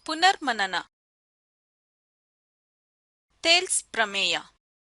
ಪುನರ್ಮನನ. Thales ಪ್ರಮೇಯ.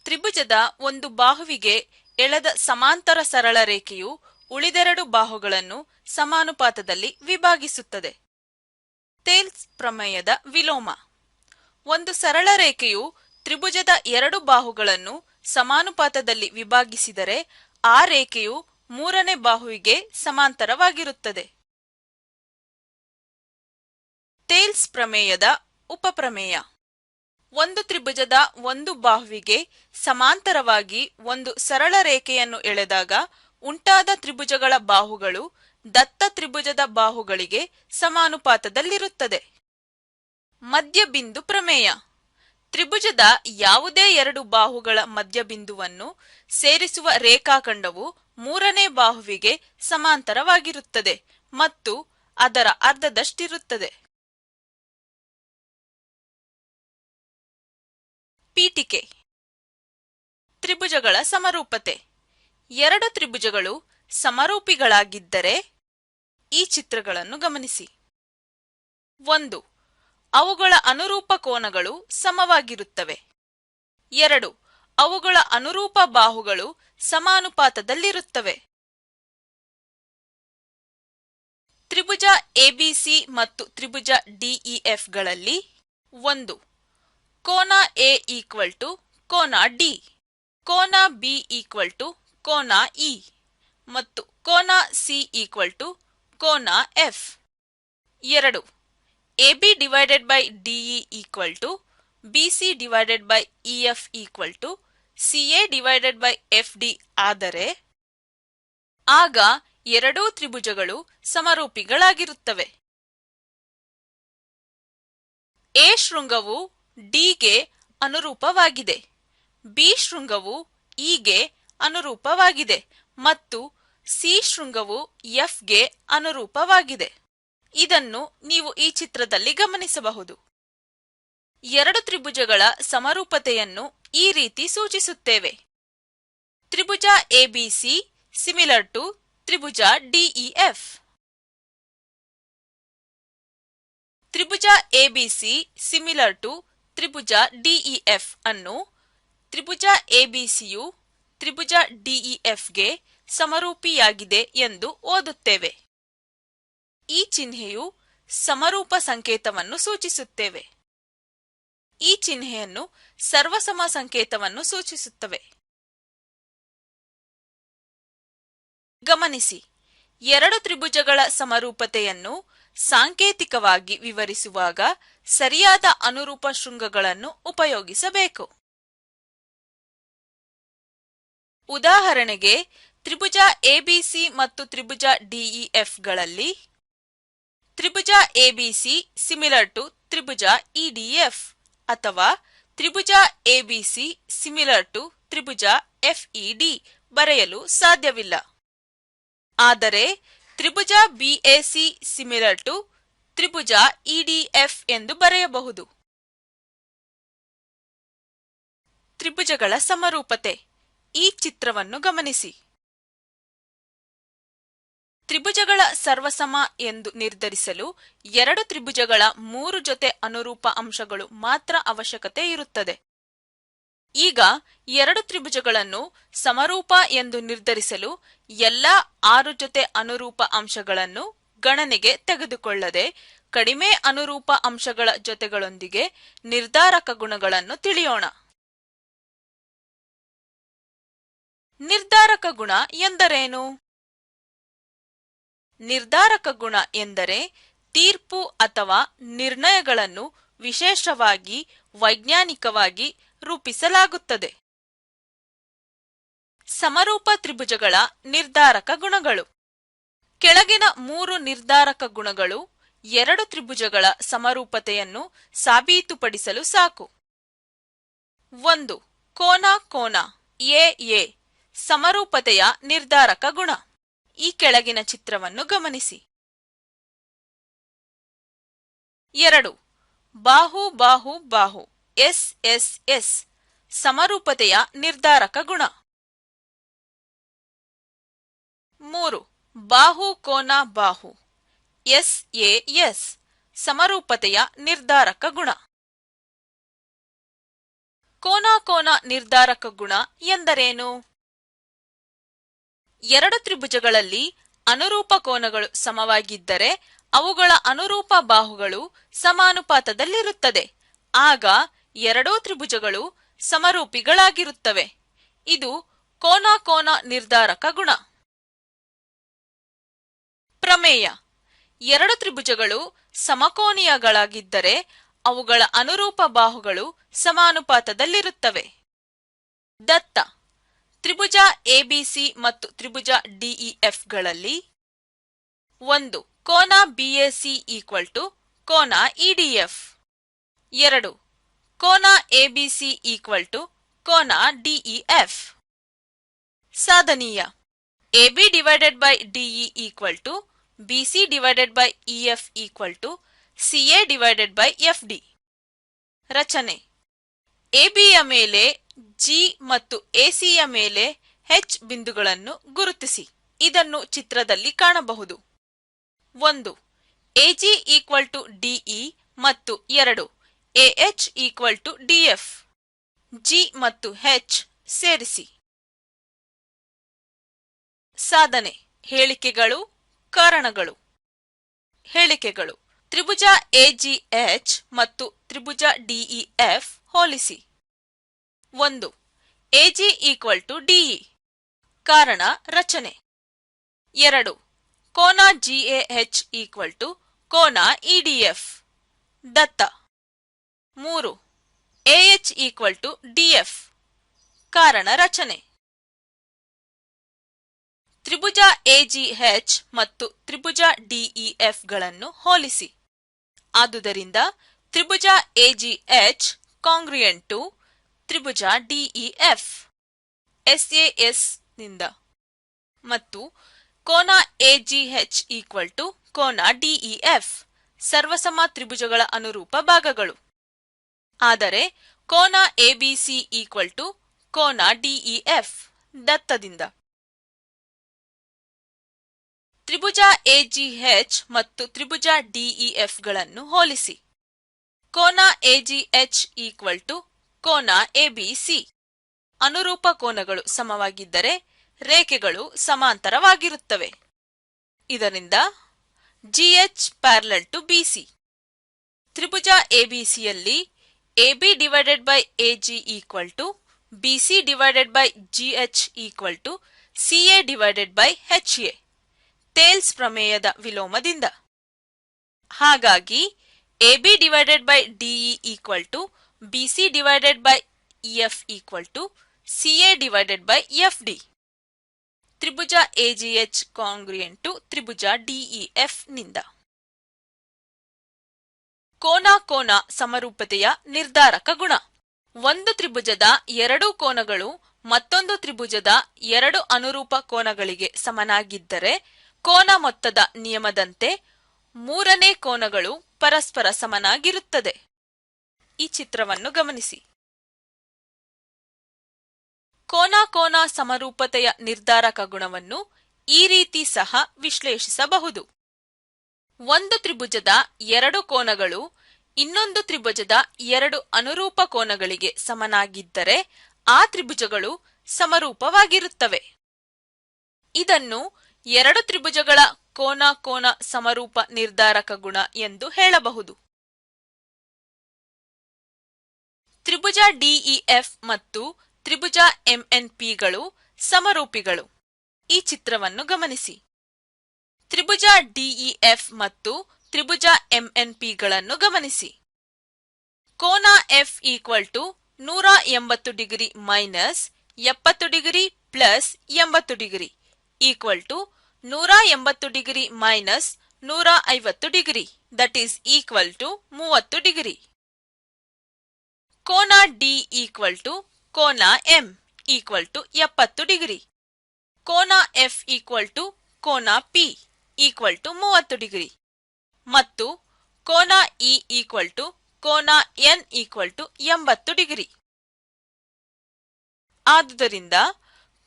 ತ್ರಿಭುಜದ ಒಂದು ಬಾಹುವಿಗೆ ಎಳೆದ ಸಮಾಂತರ ಸರಳ ರೇಖೆಯು ಉಳಿದೆರಡು ಬಾಹುಗಳನ್ನು ಸಮಾನುಪಾತದಲ್ಲಿ ವಿಭಾಗಿಸುತ್ತದೆ. ಥೇಲ್ಸ್ ಪ್ರಮೇಯದ ವಿಲೋಮ. ಒಂದು ಸರಳ ರೇಖೆಯು ತ್ರಿಭುಜದ ಎರಡು ಬಾಹುಗಳನ್ನು ಸಮಾನುಪಾತದಲ್ಲಿ ವಿಭಾಗಿಸಿದರೆ ಆ ರೇಖೆಯು ಮೂರನೇ ಬಾಹುವಿಗೆ ಸಮಾಂತರವಾಗಿರುತ್ತದೆ. ಥೇಲ್ಸ್ ಪ್ರಮೇಯದ ಉಪಪ್ರಮೇಯ. ಒಂದು ತ್ರಿಭುಜದ ಒಂದು ಬಾಹುವಿಗೆ ಸಮಾಂತರವಾಗಿ ಒಂದು ಸರಳ ರೇಖೆಯನ್ನು ಎಳೆದಾಗ ಉಂಟಾದ ತ್ರಿಭುಜಗಳ ಬಾಹುಗಳು ದತ್ತ ತ್ರಿಭುಜದ ಬಾಹುಗಳಿಗೆ ಸಮಾನುಪಾತದಲ್ಲಿರುತ್ತದೆ. ಮಧ್ಯಬಿಂದು ಪ್ರಮೇಯ. ತ್ರಿಭುಜದ ಯಾವುದೇ ಎರಡು ಬಾಹುಗಳ ಮಧ್ಯಬಿಂದುವನ್ನು ಸೇರಿಸುವ ರೇಖಾಖಂಡವು ಮೂರನೇ ಬಾಹುವಿಗೆ ಸಮಾಂತರವಾಗಿರುತ್ತದೆ ಮತ್ತು ಅದರ ಅರ್ಧದಷ್ಟಿರುತ್ತದೆ. ಪೀಠಿಕೆ. ತ್ರಿಭುಜಗಳ ಸಮರೂಪತೆ. ಎರಡು ತ್ರಿಭುಜಗಳು ಸಮರೂಪಿಗಳಾಗಿದ್ದರೆ ಈ ಚಿತ್ರಗಳನ್ನು ಗಮನಿಸಿ. 1. ಅವುಗಳ ಅನುರೂಪ ಕೋನಗಳು ಸಮವಾಗಿರುತ್ತವೆ. 2. ಅವುಗಳ ಅನುರೂಪ ಬಾಹುಗಳು ಸಮಾನುಪಾತದಲ್ಲಿರುತ್ತವೆ. ತ್ರಿಭುಜ ಎಬಿಸಿ ಮತ್ತು ತ್ರಿಭುಜ ಡಿಇಎಫ್ಗಳಲ್ಲಿ 1. ಕೋನ ಎ ಈಕ್ವಲ್ ಟು ಕೋನ ಡಿ, ಕೋನ ಬಿ ಈಕ್ವಲ್ ಟು ಕೋನ ಇ ಮತ್ತು ಕೋನ ಸಿ ಈಕ್ವಲ್ ಟು ಕೋನ F. 2. AB divided by DE equal to BC divided by EF equal to CA divided by F D ಆದರೆ ಆಗ ಎರಡೂ ತ್ರಿಭುಜಗಳು ಸಮರೂಪಿಗಳಾಗಿರುತ್ತವೆ. ಎ ಶೃಂಗವು ಡಿಗೆ ಅನುರೂಪವಾಗಿದೆ, ಬಿ ಶೃಂಗವು ಇಗೆ ಅನುರೂಪವಾಗಿದೆ ಮತ್ತು ಸಿ ಶೃಂಗವು ಎಫ್ಗೆ ಅನುರೂಪವಾಗಿದೆ. ಇದನ್ನು ನೀವು ಈ ಚಿತ್ರದಲ್ಲಿ ಗಮನಿಸಬಹುದು. ಎರಡು ತ್ರಿಭುಜಗಳ ಸಮರೂಪತೆಯನ್ನು ಈ ರೀತಿ ಸೂಚಿಸುತ್ತೇವೆ. ತ್ರಿಭುಜ ಎಬಿಸಿ ಸಿಮಿಲರ್ ಟು ತ್ರಿಭುಜ ಡಿಇಎಫ್. ತ್ರಿಭುಜ ಎಬಿಸಿ ಸಿಮಿಲರ್ ಟು ತ್ರಿಭುಜ ಡಿಇಎಫ್ ಅನ್ನು ತ್ರಿಭುಜ ಎಬಿಸಿಯು ತ್ರಿಭುಜ ಡಿಇಎಫ್ಗೆ ಸಮರೂಪಿಯಾಗಿದೆ ಎಂದು ಓದುತ್ತೇವೆ. ಈ ಚಿಹ್ನೆಯು ಸಮರೂಪ ಸಂಕೇತವನ್ನು ಸೂಚಿಸುತ್ತೇವೆ. ಈ ಚಿಹ್ನೆಯನ್ನು ಸರ್ವಸಮ ಸಂಕೇತವನ್ನು ಸೂಚಿಸುತ್ತವೆ. ಗಮನಿಸಿ, ಎರಡು ತ್ರಿಭುಜಗಳ ಸಮರೂಪತೆಯನ್ನು ಸಾಂಕೇತಿಕವಾಗಿ ವಿವರಿಸುವಾಗ ಸರಿಯಾದ ಅನುರೂಪ ಶೃಂಗಗಳನ್ನು ಉಪಯೋಗಿಸಬೇಕು. ಉದಾಹರಣೆಗೆ, ತ್ರಿಭುಜ ಎಬಿಸಿ ಮತ್ತು ತ್ರಿಭುಜ ಡಿಇಎಫ್ಗಳಲ್ಲಿ ತ್ರಿಭುಜ ಎಬಿಸಿ ಸಿಮಿಲರ್ ಟು ತ್ರಿಭುಜ ಇಡಿಎಫ್ ಅಥವಾ ತ್ರಿಭುಜ ಎಬಿಸಿ ಸಿಮಿಲರ್ ಟು ತ್ರಿಭುಜ ಎಫ್ಇಡಿ ಬರೆಯಲು ಸಾಧ್ಯವಿಲ್ಲ. ಆದರೆ ತ್ರಿಭುಜ ಬಿಎಸಿ ಸಿಮಿಲರ್ ಟು ತ್ರಿಭುಜ ಇಡಿಎಫ್ ಎಂದು ಬರೆಯಬಹುದು. ತ್ರಿಭುಜಗಳ ಸಮರೂಪತೆ. ಈ ಚಿತ್ರವನ್ನು ಗಮನಿಸಿ. ತ್ರಿಭುಜಗಳ ಸರ್ವಸಮ ಎಂದು ನಿರ್ಧರಿಸಲು ಎರಡು ತ್ರಿಭುಜಗಳ 3 ಜೊತೆ ಅನುರೂಪ ಅಂಶಗಳು ಮಾತ್ರ ಅವಶ್ಯಕತೆ ಇರುತ್ತದೆ. ಈಗ ಎರಡು ತ್ರಿಭುಜಗಳನ್ನು ಸಮರೂಪ ಎಂದು ನಿರ್ಧರಿಸಲು ಎಲ್ಲಾ 6 ಜೊತೆ ಅನುರೂಪ ಅಂಶಗಳನ್ನು ಗಣನೆಗೆ ತೆಗೆದುಕೊಳ್ಳದೆ ಕಡಿಮೆ ಅನುರೂಪ ಅಂಶಗಳ ಜೊತೆಗಳೊಂದಿಗೆ ನಿರ್ಧಾರಕ ಗುಣಗಳನ್ನು ತಿಳಿಯೋಣ. ನಿರ್ಧಾರಕ ಗುಣ ಎಂದರೇನು? ನಿರ್ಧಾರಕ ಗುಣ ಎಂದರೆ ತೀರ್ಪು ಅಥವಾ ನಿರ್ಣಯಗಳನ್ನು ವಿಶೇಷವಾಗಿ ವೈಜ್ಞಾನಿಕವಾಗಿ ರೂಪಿಸಲಾಗುತ್ತದೆ. ಸಮರೂಪ ತ್ರಿಭುಜಗಳ ನಿರ್ಧಾರಕ ಗುಣಗಳು. ಕೆಳಗಿನ 3 ನಿರ್ಧಾರಕ ಗುಣಗಳು ಎರಡು ತ್ರಿಭುಜಗಳ ಸಮರೂಪತೆಯನ್ನು ಸಾಬೀತುಪಡಿಸಲು ಸಾಕು. 1. ಕೋನ ಕೋನ ಎ ಸಮರೂಪತೆಯ ನಿರ್ಧಾರಕ ಗುಣ. ಈ ಕೆಳಗಿನ ಚಿತ್ರವನ್ನು ಗಮನಿಸಿ. 2. ಬಾಹು ಬಾಹು ಬಾಹು ಎಸ್ ಸಮರೂಪತೆಯ ನಿರ್ಧಾರಕ ಗುಣ. 3. ಬಾಹು ಕೋನ ಬಾಹು ಎಸ್ ಸಮರೂಪತೆಯ ನಿರ್ಧಾರಕ ಗುಣ. ಕೋನ ನಿರ್ಧಾರಕ ಗುಣ ಎಂದರೇನು? ಎರಡು ತ್ರಿಭುಜಗಳಲ್ಲಿ ಅನುರೂಪ ಕೋನಗಳು ಸಮವಾಗಿದ್ದರೆ ಅವುಗಳ ಅನುರೂಪ ಬಾಹುಗಳು ಸಮಾನುಪಾತದಲ್ಲಿರುತ್ತದೆ. ಆಗ ಎರಡೂ ತ್ರಿಭುಜಗಳು ಸಮರೂಪಿಗಳಾಗಿರುತ್ತವೆ. ಇದು ಕೋನ ನಿರ್ಧಾರಕ ಗುಣ. ಪ್ರಮೇಯ: ಎರಡು ತ್ರಿಭುಜಗಳು ಸಮಕೋನೀಯಗಳಾಗಿದ್ದರೆ ಅವುಗಳ ಅನುರೂಪ ಬಾಹುಗಳು ಸಮಾನುಪಾತದಲ್ಲಿರುತ್ತವೆ. ದತ್ತ: ತ್ರಿಭುಜ ಎಬಿಸಿ ಮತ್ತು ತ್ರಿಭುಜ ಡಿಇಎಫ್ಗಳಲ್ಲಿ 1. ಕೋನ ಬಿಎಸಿ = ಕೋನ ಇಡಿಎಫ್. 2. ಕೋನ ಎಬಿಸಿ = ಕೋನ ಡಿಇಎಫ್. ಸಾಧನೀಯ: AB/DE = BC/EF = CA/FD. ರಚನೆ: ABಯ ಮೇಲೆ G ಮತ್ತು ACಯ ಮೇಲೆ H ಬಿಂದುಗಳನ್ನು ಗುರುತಿಸಿ. ಇದನ್ನು ಚಿತ್ರದಲ್ಲಿ ಕಾಣಬಹುದು. 1. AG = DE ಮತ್ತು 2. AH = DF. G ಮತ್ತು H ಸೇರಿಸಿ. ಸಾಧನೆ: ಹೇಳಿಕೆಗಳು, ಕಾರಣಗಳು. ಹೇಳಿಕೆಗಳು: ತ್ರಿಭುಜ AGH ಮತ್ತು ತ್ರಿಭುಜ DEF ಹೋಲಿಸಿ. 1. AG = DE. ಕಾರಣ: ರಚನೆ. 2. ಕೋನ GAH = ಕೋನ EDF. ದತ್ತ. 3. AH = DF. ಕಾರಣ: ರಚನೆ. ತ್ರಿಭುಜ AGH ಮತ್ತು ತ್ರಿಭುಜ DEF ಗಳನ್ನು ಹೋಲಿಸಿ. ಆದುದರಿಂದ ತ್ರಿಭುಜ AGH ಕಾಂಗ್ರುಯೆಂಟ್ ಟು ತ್ರಿಭುಜ DEF SAS ನಿಂದ ಮತ್ತು ಕೋನ AGH = ಕೋನ DEF ಸರ್ವಸಮ ತ್ರಿಭುಜಗಳ ಅನುರೂಪ ಭಾಗಗಳು. ಆದರೆ ಕೋನ ABC = ಕೋನ DEF ದತ್ತದಿಂದ. ತ್ರಿಭುಜ AGH ಮತ್ತು ತ್ರಿಭುಜ DEF ಗಳನ್ನು ಹೋಲಿಸಿ. ಕೋನ AGH = ಕೋನ ABC. ಅನುರೂಪ ಕೋನಗಳು ಸಮವಾಗಿದ್ದರೆ ರೇಖೆಗಳು ಸಮಾಂತರವಾಗಿರುತ್ತವೆ. ಇದರಿಂದ GH ∥ BC. ತ್ರಿಭುಜ ABCಯಲ್ಲಿ AB/AG = BC/GH = CA/HA. ಥೇಲ್ಸ್ ಪ್ರಮೇಯದ ವಿಲೋಮದಿಂದ. ಹಾಗಾಗಿ AB/DE = BC/EF = CA/FD. ತ್ರಿಭುಜ AGH ಕಾಂಗ್ರುಯೆಂಟ್ ಟು ತ್ರಿಭುಜ DEF ನಿಂದ. ಕೋನ ಸಮರೂಪತೆಯ ನಿರ್ಧಾರಕ ಗುಣ. ಒಂದು ತ್ರಿಭುಜದ ಎರಡು ಕೋನಗಳು ಮತ್ತೊಂದು ತ್ರಿಭುಜದ ಎರಡು ಅನುರೂಪ ಕೋನಗಳಿಗೆ ಸಮನಾಗಿದ್ದರೆ ಕೋನ ಮೊತ್ತದ ನಿಯಮದಂತೆ ಮೂರನೇ ಕೋನಗಳು ಪರಸ್ಪರ ಸಮನಾಗಿರುತ್ತದೆ. ಈ ಚಿತ್ರವನ್ನು ಗಮನಿಸಿ. ಕೋನ ಸಮರೂಪತೆಯ ನಿರ್ಧಾರಕ ಗುಣವನ್ನು ಈ ರೀತಿ ಸಹ ವಿಶ್ಲೇಷಿಸಬಹುದು. ಒಂದು ತ್ರಿಭುಜದ ಎರಡು ಕೋನಗಳು ಇನ್ನೊಂದು ತ್ರಿಭುಜದ ಎರಡು ಅನುರೂಪ ಕೋನಗಳಿಗೆ ಸಮನಾಗಿದ್ದರೆ ಆ ತ್ರಿಭುಜಗಳು ಸಮರೂಪವಾಗಿರುತ್ತವೆ. ಇದನ್ನು ಎರಡು ತ್ರಿಭುಜಗಳ ಕೋನ ಸಮರೂಪ ನಿರ್ಧಾರಕ ಗುಣ ಎಂದು ಹೇಳಬಹುದು. ತ್ರಿಭುಜ DEF ಮತ್ತು ತ್ರಿಭುಜ MNPಗಳು ಸಮರೂಪಿಗಳು. ಈ ಚಿತ್ರವನ್ನು ಗಮನಿಸಿ. ತ್ರಿಭುಜ DEF ಮತ್ತು ತ್ರಿಭುಜ MNPಗಳನ್ನು ಗಮನಿಸಿ. ಕೋನ F = 180° - 70° + 80° = 180° - 150° = 30°. ಕೋನ D = ಕೋನ M = 70°. ಕೋನ F = ಕೋನ P = 30° ಮತ್ತು ಕೋನ E = ಕೋನ N = 80°. ಆದುದರಿಂದ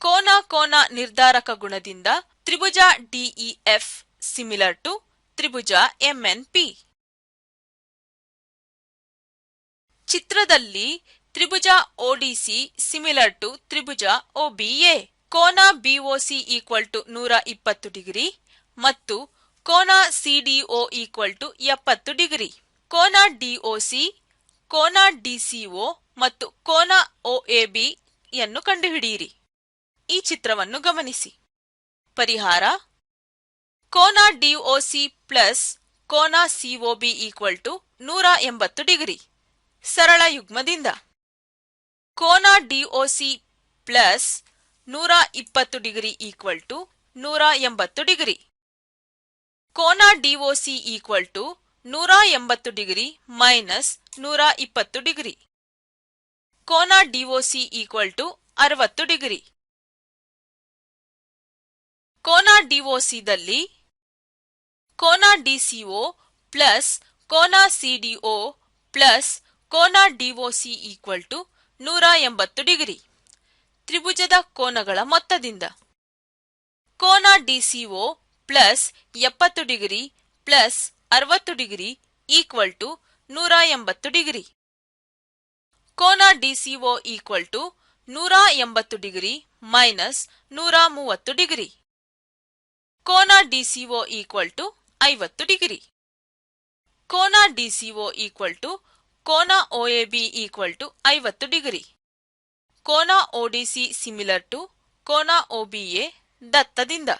ಕೋನ ನಿರ್ಧಾರಕ ಗುಣದಿಂದ ತ್ರಿಭುಜ DEF ಸಿಮಿಲರ್ ಟು ತ್ರಿಭುಜ MNP. ಚಿತ್ರದಲ್ಲಿ ತ್ರಿಭುಜ ಒಡಿಸಿ ಸಿಮಿಲರ್ ಟು ತ್ರಿಭುಜ ಒಬಿಎ. ಕೋನ ಬಿಒಸಿ ಈಕ್ವಲ್ ಟು 120 ಡಿಗ್ರಿ ಮತ್ತು ಕೋನ ಸಿಡಿಒ ಈಕ್ವಲ್ ಟು 70 ಡಿಗ್ರಿ. ಕೋನ ಡಿಒಸಿ, ಕೋನ ಡಿಸಿಒ ಮತ್ತು ಕೋನ ಒಎಬಿ ಯನ್ನು ಕಂಡುಹಿಡಿಯಿರಿ. ಈ ಚಿತ್ರವನ್ನು ಗಮನಿಸಿ. ಪರಿಹಾರ: ಕೋನ ಡಿಒಸಿ ಪ್ಲಸ್ ಕೋನ ಸಿಒಬಿ ಈಕ್ವಲ್ ಟು 180 ಡಿಗ್ರಿ. ಸರಳ ಯುಗ್ಮದಿಂದ ಕೋನ DOC plus 120 degree equal to 180 degree. ಕೋನ DOC equal to 180 degree minus 120 degree. ಕೋನ ಡಿಒಸಿ ಈಕ್ವಲ್ ಟು 60 ಡಿಗ್ರಿ. ಕೋನ ಡಿಒಸಿದಲ್ಲಿ ಕೋನ ಡಿಸಿಒ ಪ್ಲಸ್ ಕೋನ ಸಿಡಿಒ ಪ್ಲಸ್ ಕೋನ ಡಿಒಸಿ ಈಕ್ವಲ್ ಟು 180 ಡಿಗ್ರಿ. ತ್ರಿಭುಜದ ಕೋನಗಳ ಮೊತ್ತದಿಂದ ಕೋನ DCO plus 70 degree plus 60 degree equal to 180 degree. ಕೋನ DCO equal to 180 degree minus 130 degree. ಕೋನ ಡಿಸಿಒ ಈಕ್ವಲ್ ಟು 50 ಡಿಗ್ರಿ. ಕೋನ ಡಿಸಿಒ ಈಕ್ವಲ್ ಟು ಕೋನ ಒಎಬಿ ಈಕ್ವಲ್ ಟು 50 ಡಿಗ್ರಿ. ಕೋನ ಒಡಿಸಿ ಸಿಮಿಲರ್ ಟು ಕೋನ ಒಬಿಎ ದತ್ತದಿಂದ